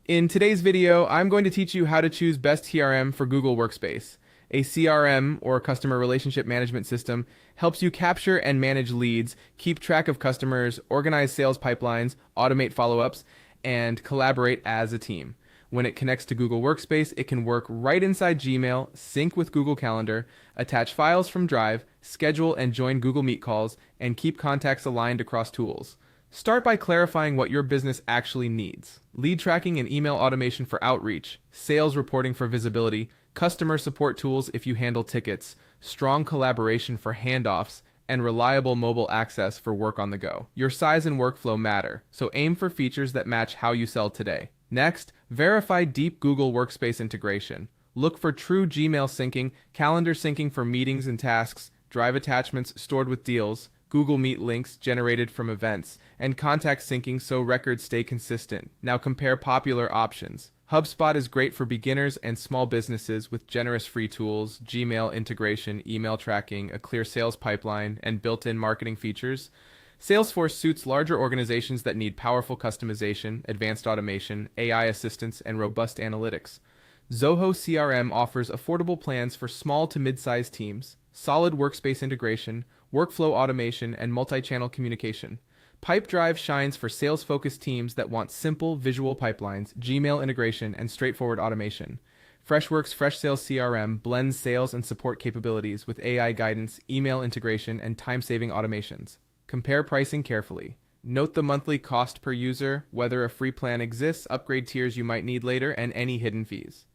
In today's video, I'm going to teach you how to choose best CRM for Google Workspace. A CRM, or Customer Relationship Management System, helps you capture and manage leads, keep track of customers, organize sales pipelines, automate follow-ups, and collaborate as a team. When it connects to Google Workspace, it can work right inside Gmail, sync with Google Calendar, attach files from Drive, schedule and join Google Meet calls, and keep contacts aligned across tools. Start by clarifying what your business actually needs. Lead tracking and email automation for outreach, sales reporting for visibility, customer support tools if you handle tickets, strong collaboration for handoffs, and reliable mobile access for work on the go. Your size and workflow matter, so aim for features that match how you sell today. Next, verify deep Google Workspace integration. Look for true Gmail syncing, calendar syncing for meetings and tasks, Drive attachments stored with deals, Google Meet links generated from events, and contact syncing so records stay consistent. Now compare popular options. HubSpot is great for beginners and small businesses with generous free tools, Gmail integration, email tracking, a clear sales pipeline, and built-in marketing features. Salesforce suits larger organizations that need powerful customization, advanced automation, AI assistance, and robust analytics. Zoho CRM offers affordable plans for small to mid-sized teams, solid workspace integration, workflow automation, and multi-channel communication. Pipedrive shines for sales-focused teams that want simple visual pipelines, Gmail integration, and straightforward automation. Freshworks Freshsales CRM blends sales and support capabilities with AI guidance, email integration, and time-saving automations. Compare pricing carefully. Note the monthly cost per user, whether a free plan exists, upgrade tiers you might need later, and any hidden fees.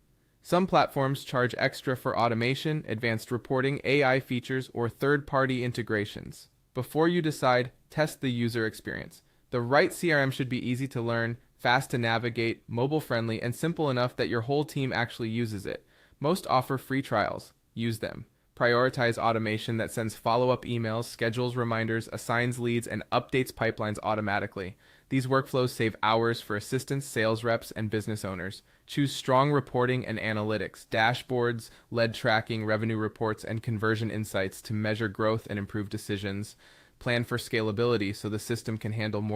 Some platforms charge extra for automation, advanced reporting, AI features, or third-party integrations. Before you decide, test the user experience. The right CRM should be easy to learn, fast to navigate, mobile-friendly, and simple enough that your whole team actually uses it. Most offer free trials. Use them. Prioritize automation that sends follow-up emails, schedules reminders, assigns leads, and updates pipelines automatically. These workflows save hours for assistants, sales reps, and business owners. Choose strong reporting and analytics, dashboards, lead tracking, revenue reports, and conversion insights to measure growth and improve decisions. Plan for scalability so the system can handle more